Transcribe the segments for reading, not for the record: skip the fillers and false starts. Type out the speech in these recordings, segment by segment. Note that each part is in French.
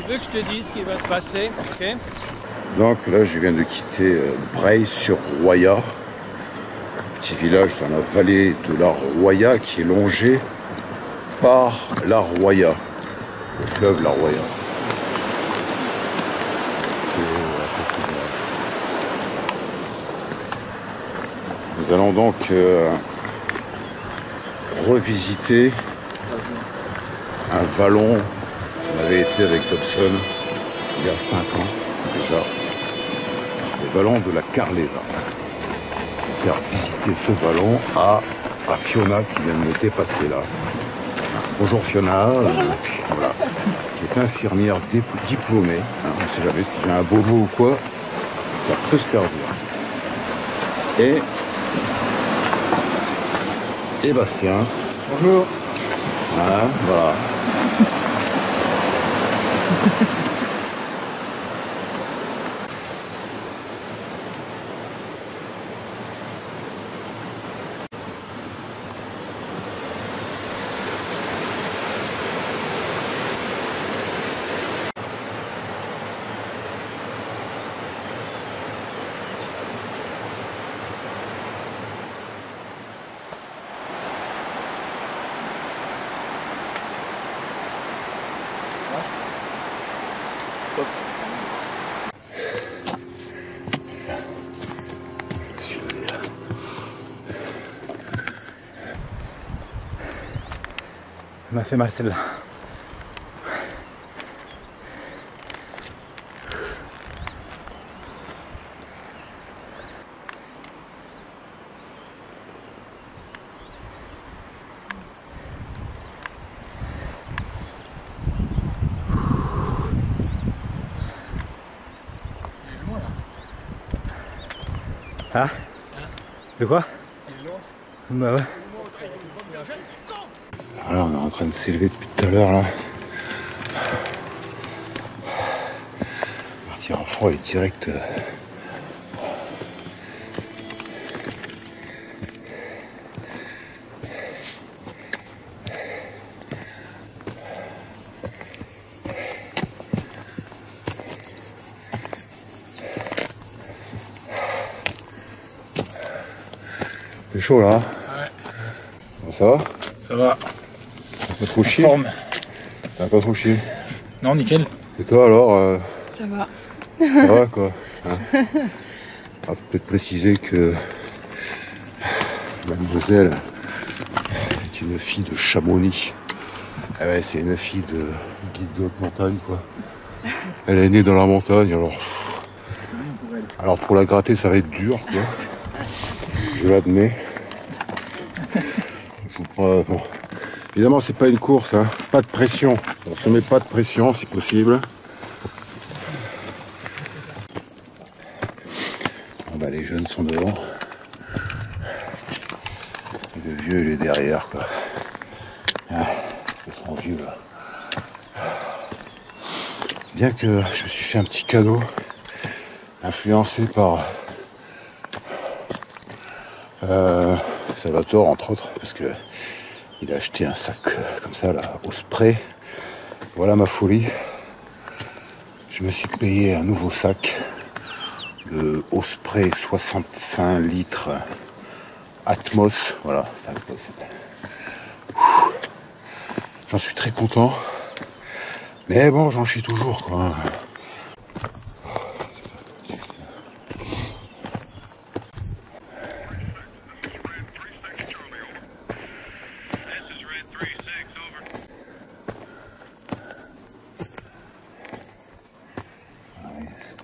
Tu veux que je te dise ce qui va se passer, ok? Donc là, je viens de quitter Breil-sur-Roya, petit village dans la vallée de la Roya qui est longé par la Roya, le fleuve la Roya. Nous allons donc revisiter un vallon. On avait été avec Dobson il y a 5 ans déjà. Le vallon de la Carleva. Faire visiter ce vallon à Fiona qui vient de me dépasser là. Bonjour Fiona, voilà, qui est infirmière diplômée. Hein, on ne sait jamais si j'ai un bobo ou quoi, ça peut servir. Et Bastien. Bonjour. Hein, voilà. Stop. Elle m'a fait mal celle-là. Ah? De quoi? Bah ouais. Voilà, on est en train de s'élever depuis tout à l'heure là. Partir en froid et direct. C'est chaud là. Ouais. Ça va? Ça va. Pas trop chier? Forme. T'as pas trop chier? Non, nickel. Et toi alors Ça va. Ça va quoi hein? Faut peut-être préciser que mademoiselle est une fille de Chamonix. Ah ouais, c'est une fille de guide de haute montagne quoi. Elle est née dans la montagne alors pour la gratter ça va être dur quoi. Je l'admets. Bon. Évidemment c'est pas une course, hein. Pas de pression. On se met pas de pression si possible. Bon, bah, les jeunes sont devant. Et le vieux il est derrière quoi. Ah, ils sont vieux là. Bien que je me suis fait un petit cadeau influencé par Salvatore entre autres parce que il a acheté un sac comme ça là au spray. Voilà ma folie. Je me suis payé un nouveau sac de Osprey 65 litres Atmos. Voilà, j'en suis très content. Mais bon, j'en chie toujours quoi.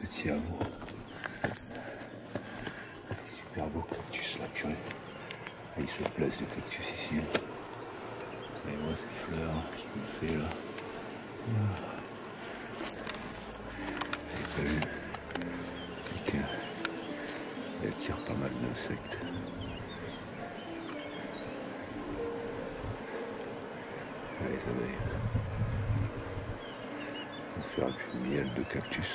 Petit hameau. Super beau cactus là, purée. Ah, il se place de cactus ici. Et moi ces fleurs qui me fait là. J'ai pas vu. Ok. Elle attire pas mal d'insectes. les abeilles. On va faire du miel de cactus.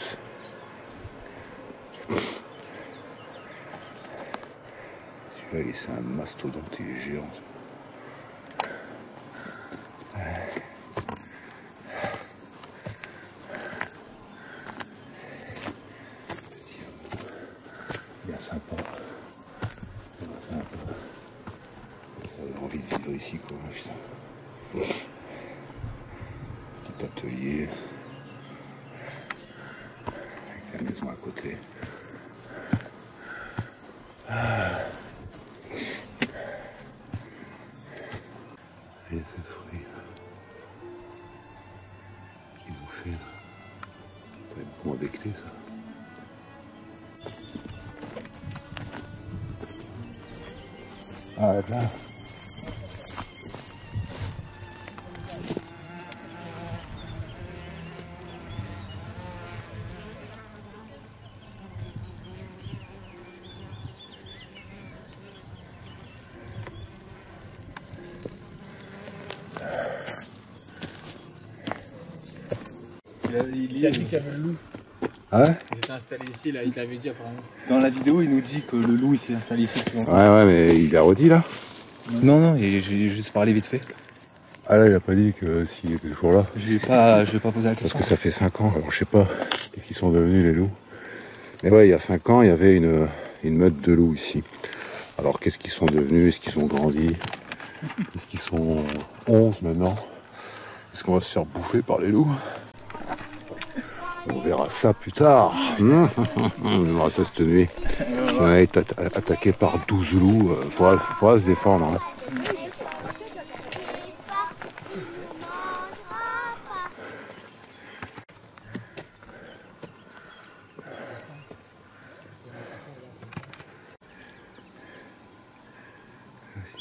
Celui-là, c'est un mastodonte, il est géant. Bien sympa. Bien sympa. Ça a envie de vivre ici, quoi. Putain. Petit atelier. Avec la maison à côté. Et ce fruit qui nous fait là. Ça va être bon avec les ça. Ah là. Il a dit qu'il y avait le loup. Ah ouais? Il s'était installé ici, là, il t'avait dit apparemment. Dans la vidéo, il nous dit que le loup il s'est installé ici depuis longtemps. Ouais, mais il a redit là? Non, j'ai juste parlé vite fait. Ah là, il a pas dit que s'il était toujours là. Je vais pas poser la Parce question. que ça fait 5 ans, alors je sais pas qu'est-ce qu'ils sont devenus les loups. Mais ouais, il y a 5 ans, il y avait une meute de loups ici. Alors qu'est-ce qu'ils sont devenus? Est-ce qu'ils ont grandi? Est-ce qu'ils sont 11 maintenant? Est-ce qu'on va se faire bouffer par les loups? On verra ça plus tard. On verra ça cette nuit. On a été attaqué par 12 loups. Faudra se défendre. Hein.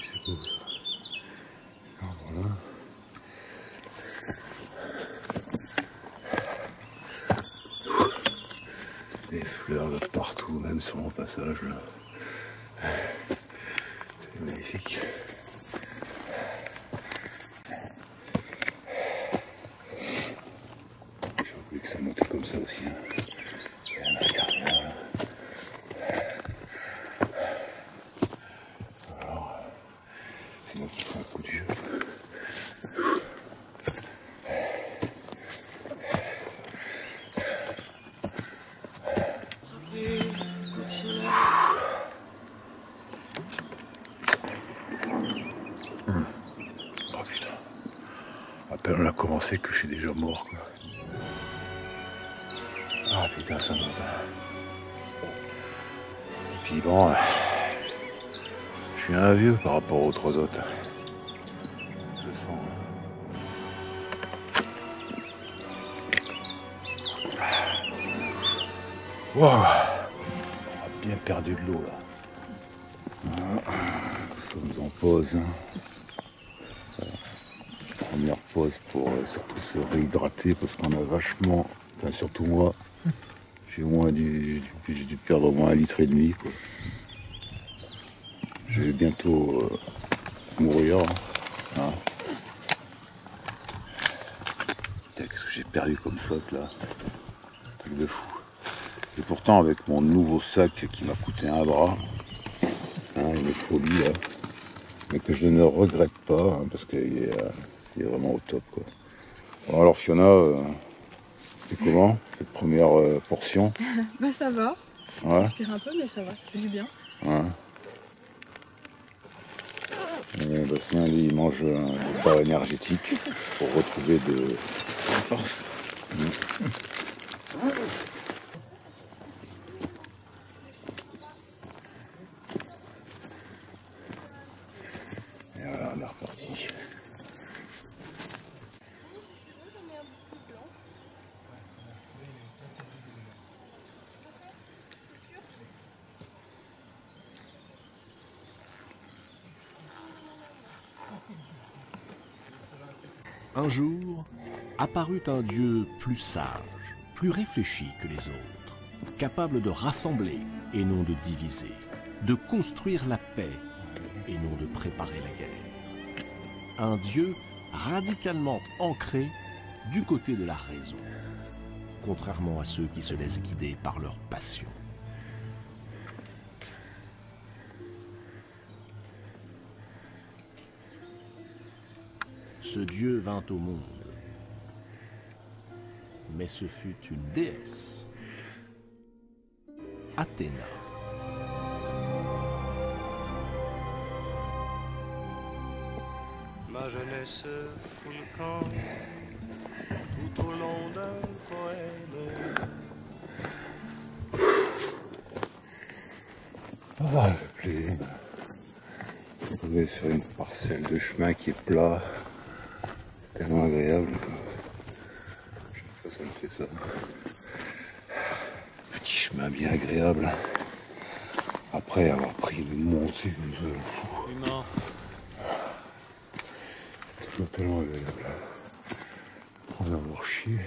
C'est beau ça. Alors, voilà. Des fleurs de partout, même sur mon passage là. C'est magnifique. J'ai oublié que ça montait comme ça aussi. Hein. Il y a un gardien là. Alors, c'est moi qui fais un coup de jeu. Oh putain. À peine on a commencé que je suis déjà mort quoi. Ah putain ça monte. Et puis bon, je suis un vieux par rapport aux trois autres. Je sens. Wow. On a bien perdu de l'eau là. Nous sommes en pause. Hein. Première pause pour surtout se réhydrater parce qu'on a vachement, enfin surtout moi, j'ai dû perdre au moins 1,5 litre quoi. Je vais bientôt mourir. Hein. Putain, qu'est-ce que j'ai perdu comme flotte là. Un truc de fou. Et pourtant avec mon nouveau sac qui m'a coûté un bras, hein, une folie là, mais que je ne regrette pas hein, parce qu'il est vraiment au top quoi. Bon, alors Fiona, c'était comment cette première portion? Bah ça va, Ouais. j'inspire un peu mais ça va, ça fait du bien. Ouais. Et Bastien lui il mange des barres énergétiques pour retrouver de La force. Et voilà, on est reparti. Un jour, apparut un Dieu plus sage, plus réfléchi que les autres, capable de rassembler et non de diviser, de construire la paix et non de préparer la guerre. Un Dieu radicalement ancrés du côté de la raison, contrairement à ceux qui se laissent guider par leur passion. Ce Dieu vint au monde, mais ce fut une déesse, Athéna. Ma jeunesse fout le camp tout au long d'un poème. Ah, le plaisir de tomber sur une parcelle de chemin qui est plat. C'est tellement agréable. Chaque fois ça me fait ça. Petit chemin bien agréable. Après avoir pris une montée comme ça, fou. Humain. C'est toujours tellement agréable. On va voir chier.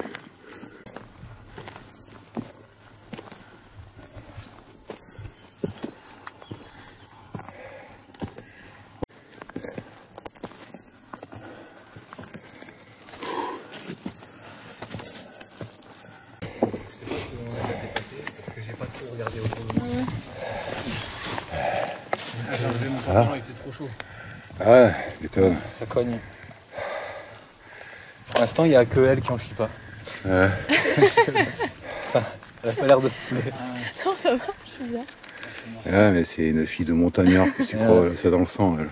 Parce que j'ai pas trop regardé autour de moi. J'ai enlevé mon pantalon, il fait trop chaud. Ah ouais, putain. Ça cogne. Pour l'instant, il n'y a que elle qui en chie pas. Ouais. Enfin, elle a pas l'air de se saouler. Non, ça va, je suis bien. Ouais, mais c'est une fille de montagnard, que tu crois, elle a ça dans le sang, elle.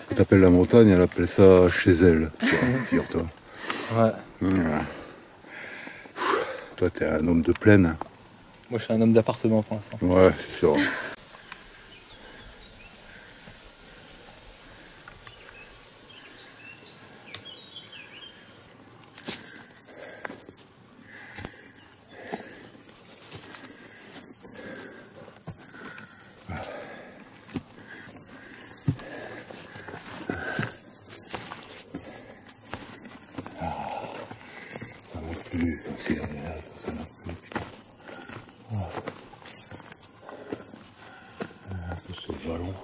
Quand t'appelles la montagne, elle appelle ça chez elle, figure-toi. Ouais. Voilà. Toi, t'es un homme de plaine. Moi, je suis un homme d'appartement pour l'instant. Ouais, c'est sûr. Ça m'a plu, c'est agréable, ça m'a plu, putain. Un peu ce vallon.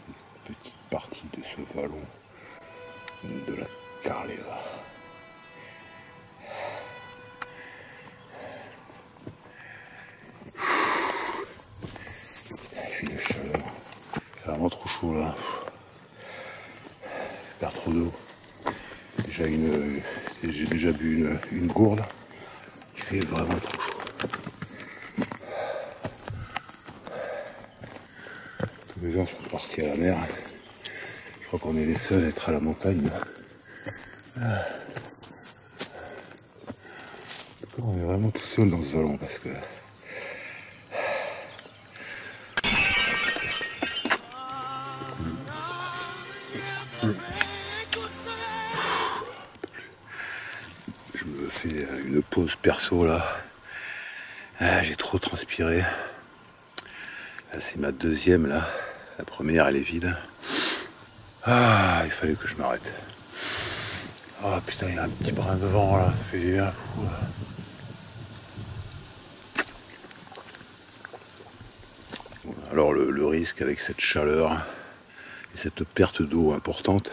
Une petite partie de ce vallon de la Carleva. Putain, il fait une chaleur. C'est vraiment trop chaud là. Je perds trop d'eau. J'ai déjà bu une gourde. Il fait vraiment trop chaud. Tous les gens sont partis à la mer. Je crois qu'on est les seuls à être à la montagne. On est vraiment tout seul dans ce vallon parce que je me fais une pause perso là. J'ai trop transpiré. C'est ma deuxième là. La première elle est vide. Il fallait que je m'arrête. Ah putain, il y a un petit brin de vent là, ça fait du bien. Alors le risque avec cette chaleur et cette perte d'eau importante,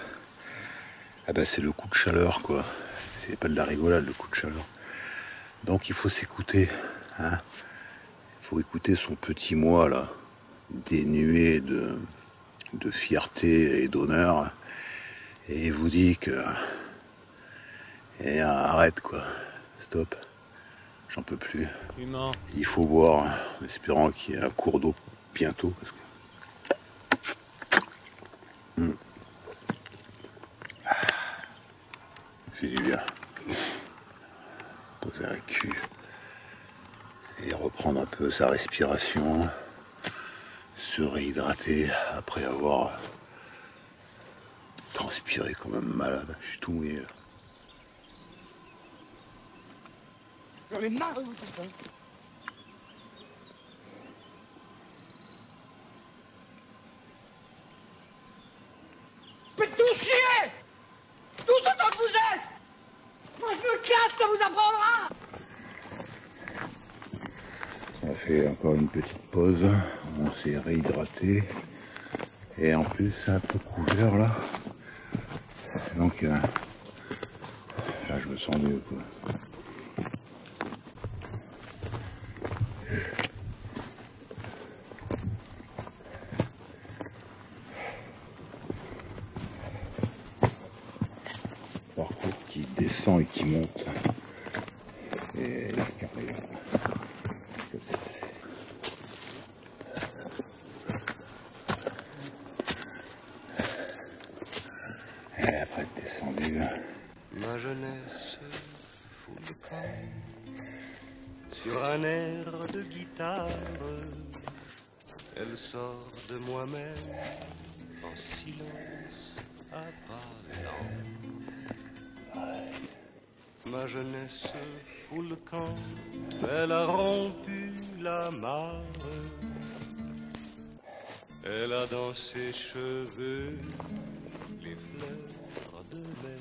c'est le coup de chaleur quoi. C'est pas de la rigolade le coup de chaleur. Donc il faut s'écouter. Il faut écouter son petit moi là, dénué de fierté et d'honneur. Et il vous dit que arrête quoi, stop, j'en peux plus. Humain. Il faut boire, en espérant qu'il y ait un cours d'eau bientôt parce que fait du bien. Poser un cul et reprendre un peu sa respiration, se réhydrater après avoir transpiré comme un malade. Je suis tout mouillé là. J'en ai marre de vous tout ça. Faites tout chier! Tout ce que vous êtes! Moi je me casse, ça vous apprendra! On a fait encore une petite pause, on s'est réhydraté Et en plus c'est un peu couvert là. Donc là je me sens mieux quoi. Parcours qui descend et qui monte. Et la carrière comme ça. Et après être descendu. Ma jeunesse fout le camp sur un air de guitare. Elle sort de moi-même en silence à pas lents. Ma jeunesse fout le camp, elle a rompu la mare. Elle a dans ses cheveux les fleurs de mai.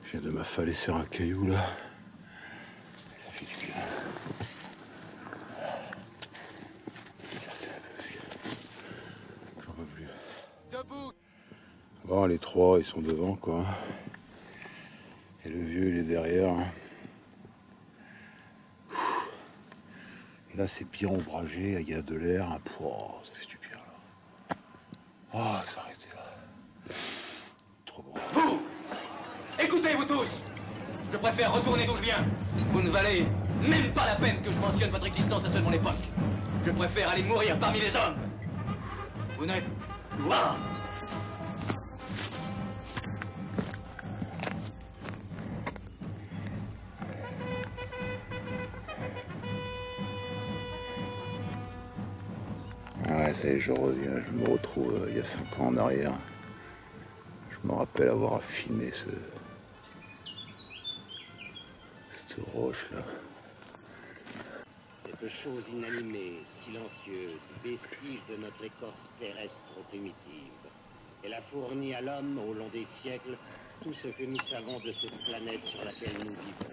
Je viens de m'affaler sur un caillou là. Ça fait du bien. J'en peux plus. Debout. Bon, les trois ils sont devant quoi. Et le vieux il est derrière. Et là c'est bien ombragé, il y a de l'air. Pouah, ça fait du bien là. Oh, s'arrêter là. Trop bon. Vous! Écoutez, vous tous! Je préfère retourner d'où je viens. Vous ne valez même pas la peine que je mentionne votre existence à ceux de mon époque. Je préfère aller mourir parmi les hommes. Vous n'êtes pas. Ah ouais, ça y est, je reviens, je me retrouve il y a 5 ans en arrière. Je me rappelle avoir affiné cette roche là. Cette chose inanimée, silencieuse, vestige de notre écorce terrestre primitive. Elle a fourni à l'homme, au long des siècles, tout ce que nous savons de cette planète sur laquelle nous vivons.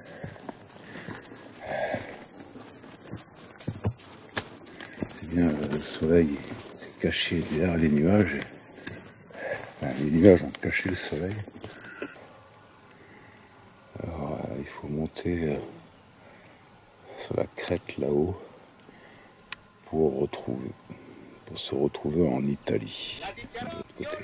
C'est bien, le soleil s'est caché derrière les nuages. Enfin, les nuages ont caché le soleil. Alors, il faut monter sur la crête là-haut pour se retrouver en Italie, de l'autre côté.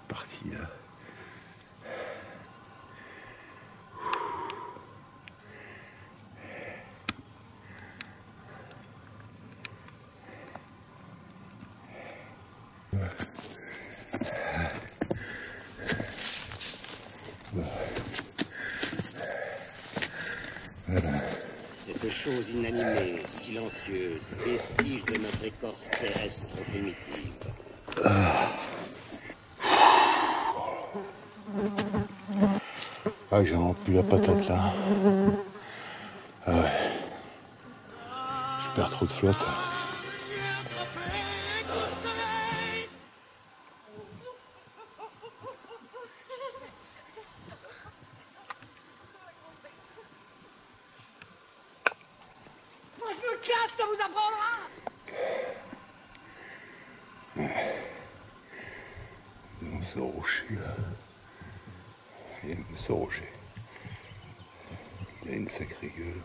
Partie là. Cette chose inanimée, silencieuse, vestige de notre écorce terrestre primitive. Ah, j'ai rempli la patate là. Ah ouais. Je perds trop de flotte. classe, ça vous apprendra. Dans ce rocher là, il y a ce rocher. Il y a une sacrée gueule.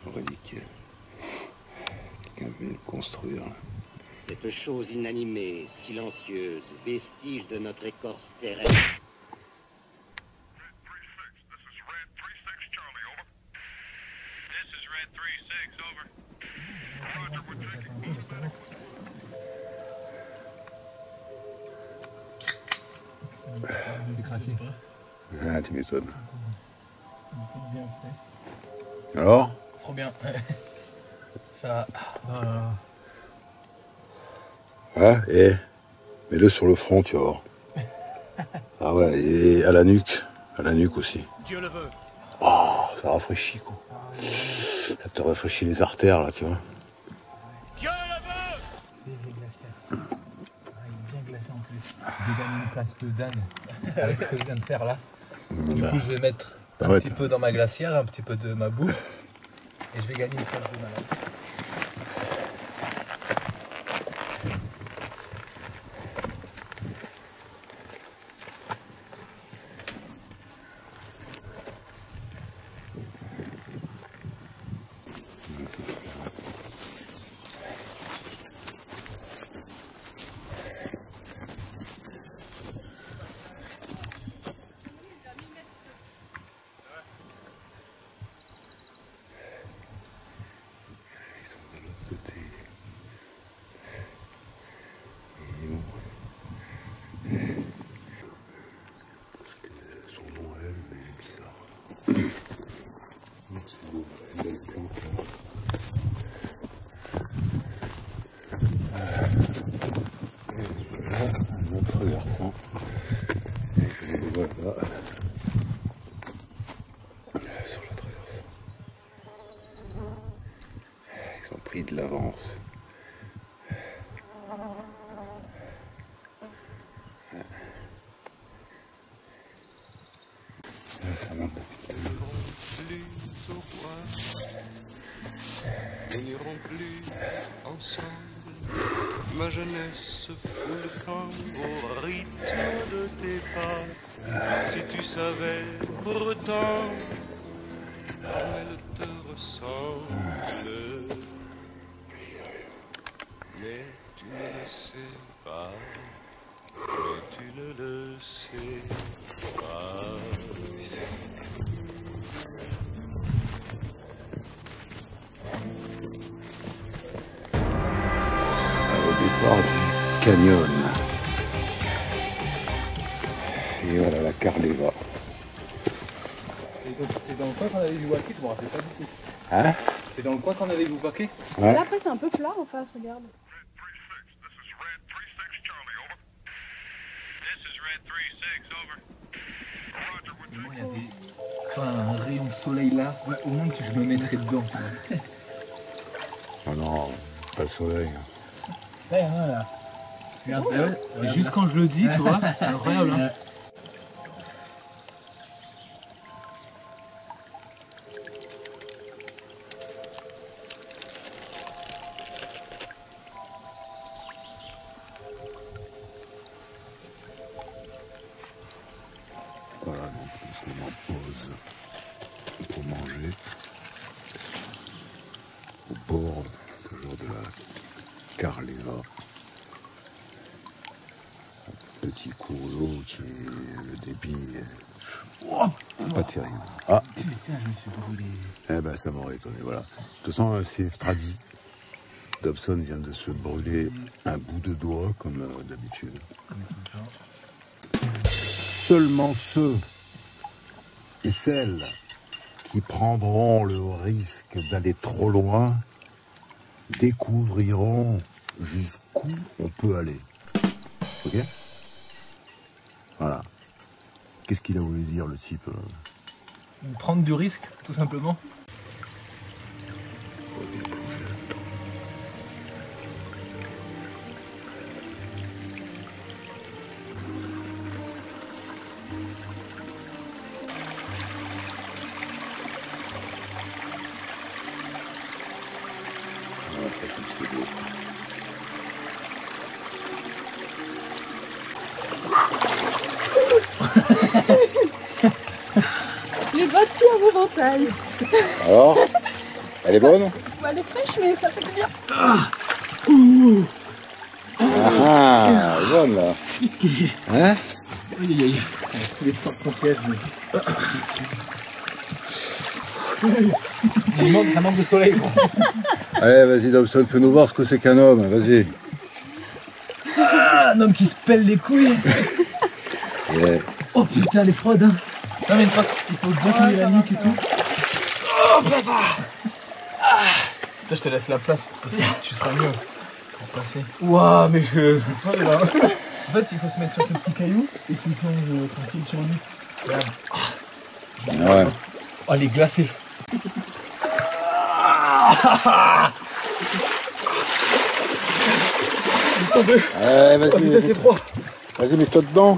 J'aurais dit que quelqu'un venu le construire. Là. Cette chose inanimée, silencieuse, vestige de notre écorce terrestre. Ah, tu m'étonnes. Bien fait. Alors? Trop bien. Ça. Ouais, et mets-le sur le front, tu vas voir. Ah ouais, et à la nuque aussi. Dieu le veut. Oh, ça rafraîchit quoi. Ça te rafraîchit les artères là, tu vois. Dieu le veut. Léger glaciaire. Ah, il est bien glacé en plus. Je vais gagner une place de Dan avec ce que je viens de faire là. Du coup, je vais mettre un petit peu dans ma glacière, un petit peu de ma boue. Et je vais gagner une place de malade. Versant. Et je les vois là sur la traverse. Ils ont pris de l'avance. Ça monte depuis tout. Plus au point. Nous n'irons plus ensemble. Ma jeunesse fout le camp au rythme de tes pas. Si tu savais pourtant comme elle te ressemble. Mais tu ne le sais pas. Mais tu ne le sais pas. Au départ du canyon. Et voilà la Carleva. Et donc c'était dans le coin qu'on avait vu Wacky, je me rappelle pas du tout. Hein? C'est dans le coin qu'on avait vu Wacky? Ouais. Là, après, c'est un peu plat en face, regarde. Moi, il y avait un rayon de soleil là, ouais, au moins que je me mettrais dedans. Oh non, pas le soleil. Ouais, voilà. Regarde, ouais. Et juste quand je le dis, tu vois, c'est incroyable. Hein. Voilà, donc nous sommes en pause pour manger au bord toujours de la Carleva. Un petit cours d'eau qui est le débit pas terrible. Ah, Putain, je me suis brûlé. eh ben ça m'aurait étonné, voilà. De toute façon, c'est Stradi. Dobson vient de se brûler un bout de doigt comme d'habitude. Seulement ceux et celles qui prendront le risque d'aller trop loin découvriront jusqu'où on peut aller. Ok? Voilà. Qu'est-ce qu'il a voulu dire le type? Prendre du risque, tout simplement. c'est beau. Les bottes qui en éventail. Alors, elle est bonne? Bah, elle est fraîche, mais ça fait du bien. Ah, elle est bonne là. Risqué. Hein? Aïe aïe aïe. Avec tous les sports qu'on fait, ça manque de soleil. Quoi. Allez, vas-y Dobson, fais-nous voir ce que c'est qu'un homme, vas-y. Ah, un homme qui se pèle les couilles. Yeah. Oh putain, elle est froide. Hein. Non mais une fois, il faut bien finir la nuque et tout. Oh papa. Je te laisse la place pour que tu seras mieux pour passer. Waouh, mais je... En fait, il faut se mettre sur ce petit caillou et tu plonges tranquille sur lui. Regarde. Ouais. Oh, elle est glacée. Allez, vas-y. Oh putain, c'est froid. Vas-y, mets-toi dedans.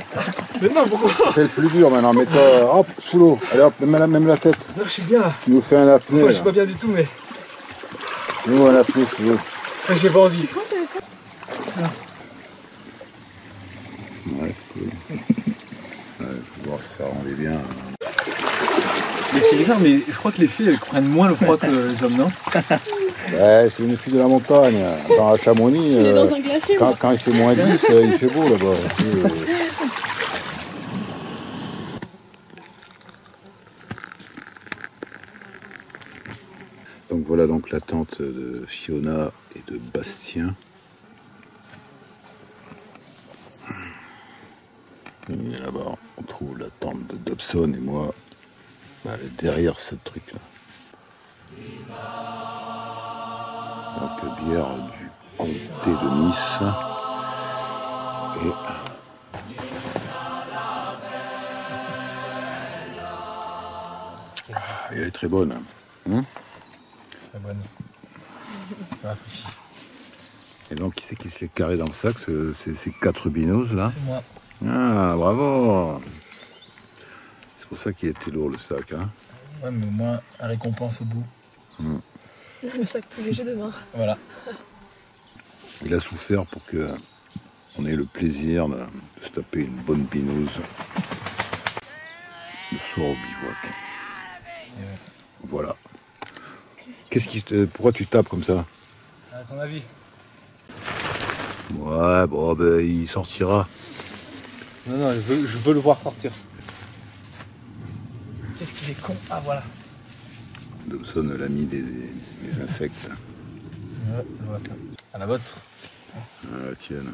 Mais non, pourquoi? C'est le plus dur maintenant, mets-toi hop, sous l'eau. Allez hop, même la tête. Non, je suis bien là. Tu nous fais un apnée. Enfin, je suis pas bien du tout, mais Nous un apnée sous l'eau. j'ai pas envie. Ouais, cool. Ouais, faut voir si ça rendait bien. Mais c'est bizarre, mais je crois que les filles elles comprennent moins le froid que les hommes, non? Ouais, c'est une fille de la montagne. Dans la Chamonix, Il est dans un glacier, moi. quand il fait moins 10, il fait beau là-bas. Donc voilà donc la tente de Fiona et de Bastien. Et là-bas, on trouve la tente de Dobson et moi, bah, elle est derrière ce truc-là. Donc bière du comté de Nice. Et elle est très bonne. Hein? Très bonne. Ça rafraîchit. Et donc qui c'est qui se l'est carré dans le sac, ces 4 binous là? C'est moi. Ah, bravo! C'est pour ça qu'il était lourd le sac. Hein? Ouais, mais au moins, la récompense au bout. Le sac plus léger demain. Voilà. Il a souffert pour que on ait le plaisir de se taper une bonne binouse le soir au bivouac. Voilà. Pourquoi tu tapes comme ça? À ton avis? Ouais, bon, ben, il sortira. Non, non, je veux le voir sortir. Qu'est-ce qu'il est con? Ah, voilà. Dobson, l'ami des insectes. Ouais, je vois ça. À la vôtre. Ah, la tienne.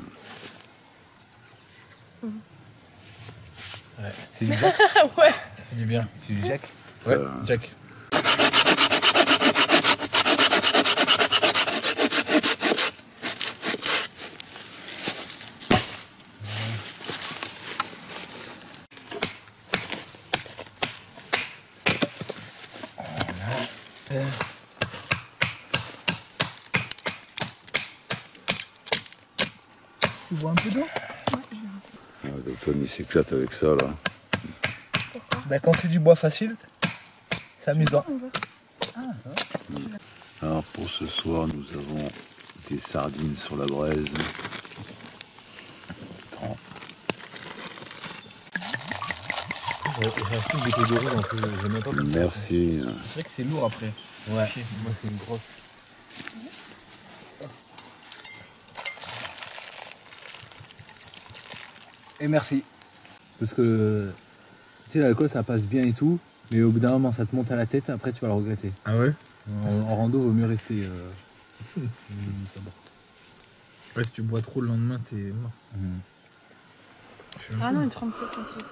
Ouais. C'est du Jack? Ouais. Ça fait du bien. C'est du Jack? Ça, Ouais, Jack. Tu bois un peu d'eau? Ah, Dobson, il s'éclate avec ça, là. Bah, quand c'est du bois facile, c'est amusant. Alors, pour ce soir, nous avons des sardines sur la braise. Attends. J'ai acheté une bouteille de rouge en plus, j'aime même pas. Merci. C'est vrai que c'est lourd après. Ouais, moi c'est une grosse. Et merci. Parce que tu sais, l'alcool ça passe bien et tout, mais au bout d'un moment ça te monte à la tête, après tu vas le regretter. Ah ouais? En rando, vaut mieux rester. Ouais, si tu bois trop le lendemain, t'es mort. Ah non, une 37 ensuite.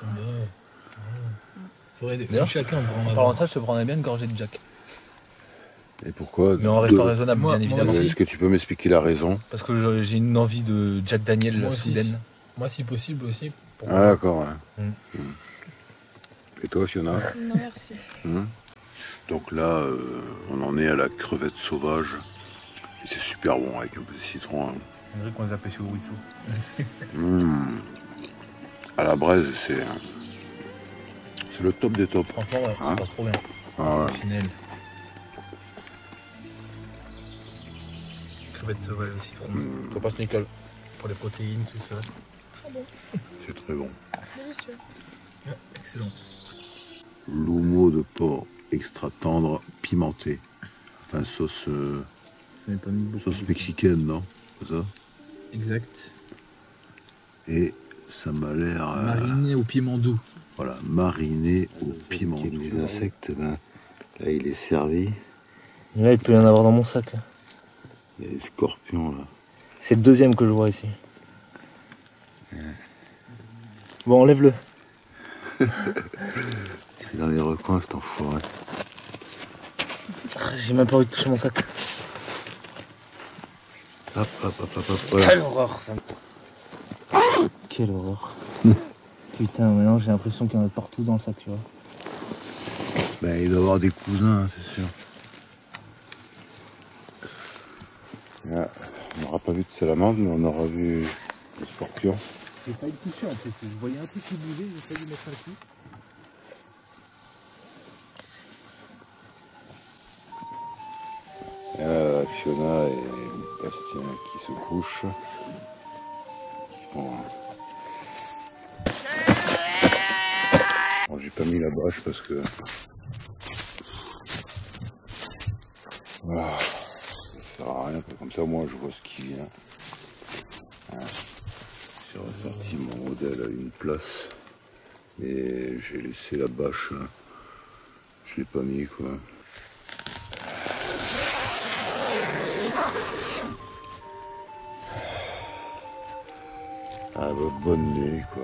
D'ailleurs, chacun en parentage, je te prendrais bien une gorgée de Jack. Et pourquoi? Mais en restant raisonnable, bien évidemment. Est-ce que tu peux m'expliquer la raison? Parce que j'ai une envie de Jack Daniel Moi soudaine. aussi. Moi, si possible aussi. Ah, d'accord, ouais. Et toi, Fiona? Non, merci. Donc là, on en est à la crevette sauvage. Et c'est super bon avec un peu de citron. Hein. On dirait qu'on les a pêchés au ruisseau. À la braise, c'est le top des tops. Franchement, ouais, ça passe trop bien. Ah ouais. C'est final. crevettes sauvages au citron. Ça passe nickel. Pour les protéines, tout ça. Très bon. C'est très bon. Délicieux. Ouais, excellent. L'houmeau de porc extra tendre, pimenté. Enfin, sauce, Je n'ai pas mis beaucoup. sauce mexicaine, non? C'est ça? Exact. Et ça m'a l'air... Mariné au piment doux. Voilà, mariné au piment. Les insectes, là, il est servi. Et là, il peut y en avoir dans mon sac. Il y a des scorpions, là. C'est le deuxième que je vois ici. Bon, enlève-le. Dans les recoins, cet enfoiré. J'ai même pas envie de toucher mon sac. Hop, hop, hop, hop, hop. Voilà. Quelle horreur ça. Quelle horreur. Putain, maintenant j'ai l'impression qu'il y en a partout dans le sac, tu vois. Ben, il doit y avoir des cousins, c'est sûr. Là, on n'aura pas vu de salamandre, mais on aura vu des scorpions. J'ai failli le toucher en fait. Je voyais un truc qui bougeait, j'ai failli mettre un coup. Et là, Fiona et Bastien qui se couchent. Qui font... Bon, j'ai pas mis la bâche parce que... Ah, ça sert à rien, comme ça au moins je vois ce qui vient. Hein. J'ai ressorti mon modèle à une place et j'ai laissé la bâche, je l'ai pas mis quoi. Ah bah bonne nuit quoi.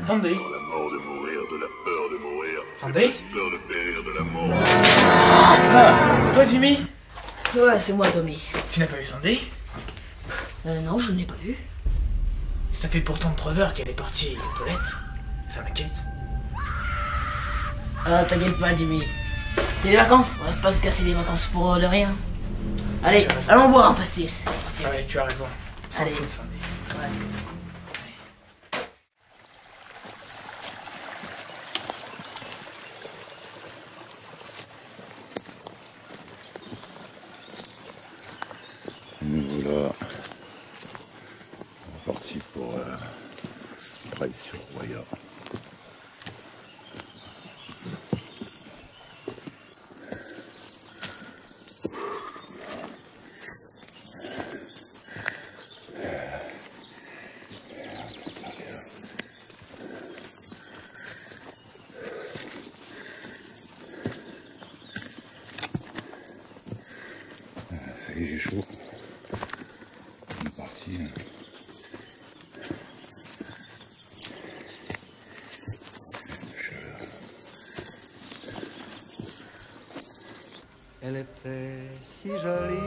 Sandy. La mort de mourir, de la peur de mourir. Sandy. Peur de périr, de la mort. Ah, c'est toi Jimmy? Ouais, c'est moi, Tommy. Tu n'as pas vu Sandy? Non, je ne l'ai pas vu. Ça fait pourtant 3 heures qu'elle est partie aux toilettes. Ça m'inquiète. Ah, t'inquiète pas, Jimmy. C'est les vacances, on va pas se casser les vacances pour de rien. Allez, allons boire un pastis. Ouais, tu as raison. Sans Allez. faute, Sandy. Ouais. Nous voilà repartis pour Braille sur Roya. Ça y est, j'ai chaud. On est parti. Elle était si jolie.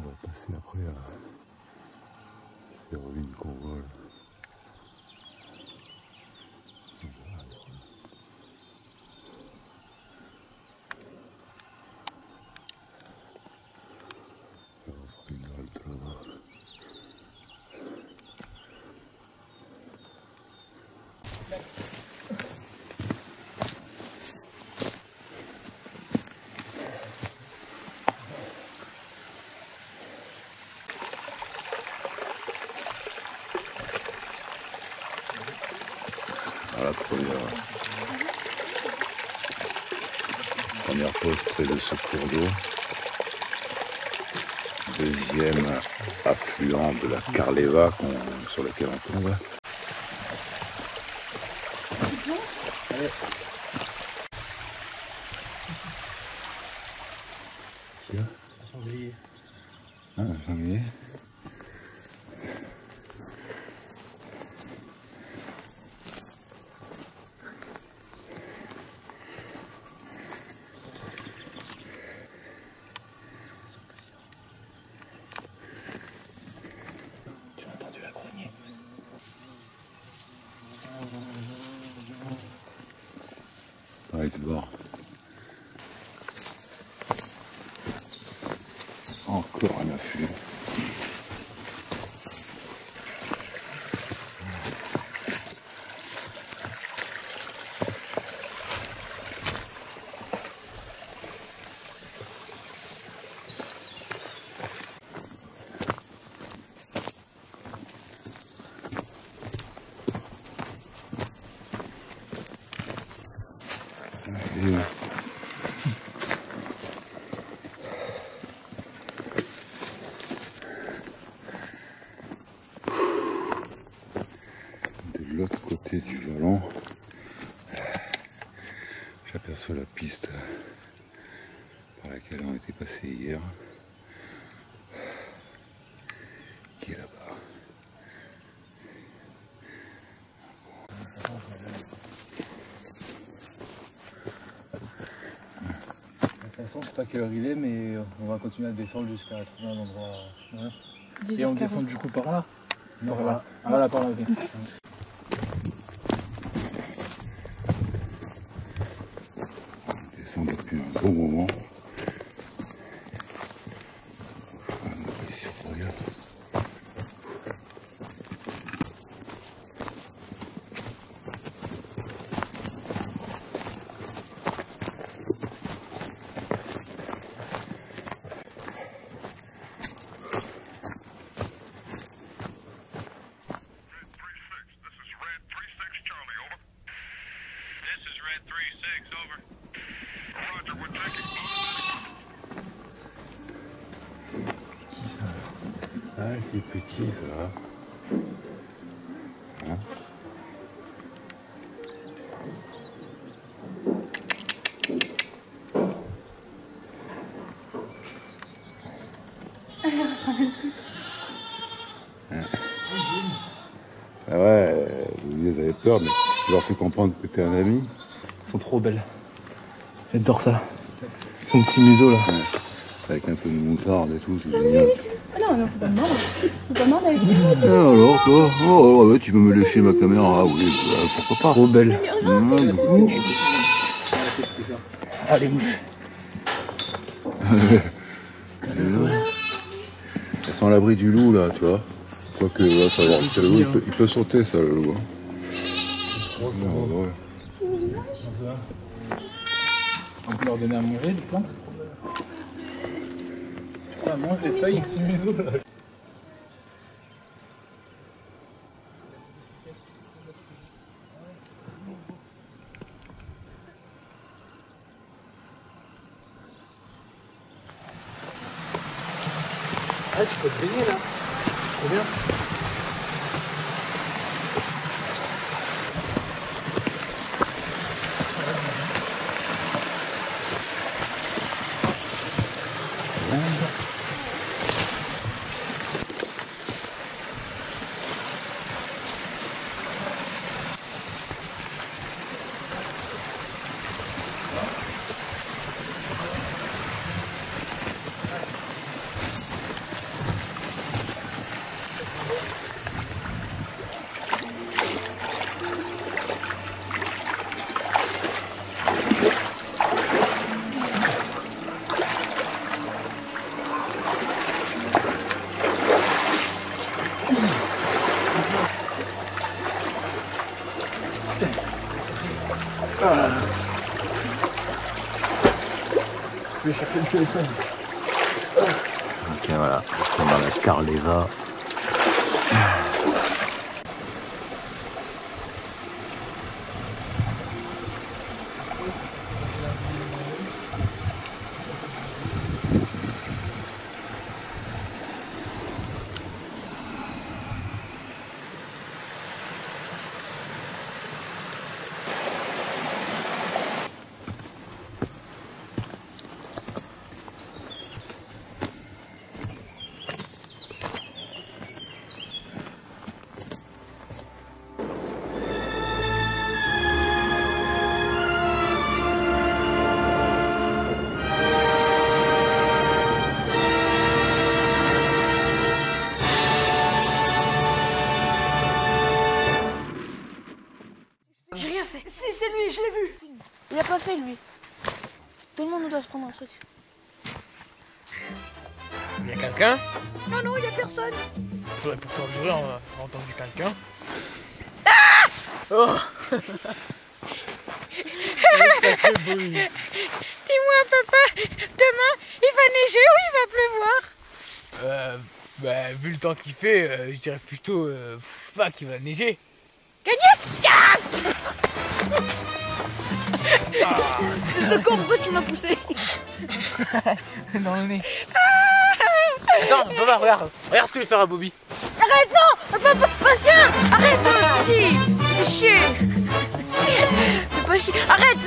On va passer après à ces ruines qu'on vole. Ça va faire une halte là-bas. Voilà, première pause près de ce cours d'eau. Deuxième affluent de la Carleva sur lequel on tombe. Tiens. Un sanglier. Ah, un sanglier. iceberg. Encore un affluent. De l'autre côté du vallon, j'aperçois la piste par laquelle on était passé hier, qui est là-bas. De toute façon, je sais pas quelle heure il est, mais on va continuer à descendre jusqu'à trouver un endroit. Ouais. Et on descend du coup par là. Non, par là. Ah là, par là, ok. On descend depuis un bon moment. Ah, c'est petit ça. Hein? Elle se ramène plus. Ah ouais, vous avez peur, mais tu leur fais comprendre que t'es un ami. Elles sont trop belles. J'adore ça. Son petit museau là. Ouais. Avec un peu de moutarde et tout, c'est génial. Ah non, faut pas me mordre. Faut pas me mordre avec Et alors toi, oh, ouais, tu veux me lécher ma caméra, ah oui, pourquoi pas. Trop belle. Ah, les mouches. Elles sont à l'abri du loup là, tu vois. Quoique, là, ça va, le loup, il peut sauter ça, le loup. Ouais. On peut leur donner à manger des plantes. Ah, mange des feuilles. Son petit museau là. Ah, tu peux te baigner là. Trop bien. Je vais chercher le téléphone. Ok, voilà, c'est dans la Carleva. J'ai rien fait. Si, c'est lui, je l'ai vu. Il a pas fait lui. Tout le monde doit se prendre un truc. Il y a quelqu'un? Non, non, il y a personne. J'aurais pourtant juré avoir entendu quelqu'un. Ah oh. Dis-moi papa, demain il va neiger ou il va pleuvoir? Bah, vu le temps qu'il fait, je dirais plutôt pas qu'il va neiger. Gagné! Secours, pourquoi tu m'as poussé? Dans le nez. Attends, papa, regarde ce que je vais faire à Bobby. Arrête, non! Papa, patient! Arrête, toi aussi! Fais chier! Fais pas chier! Arrête!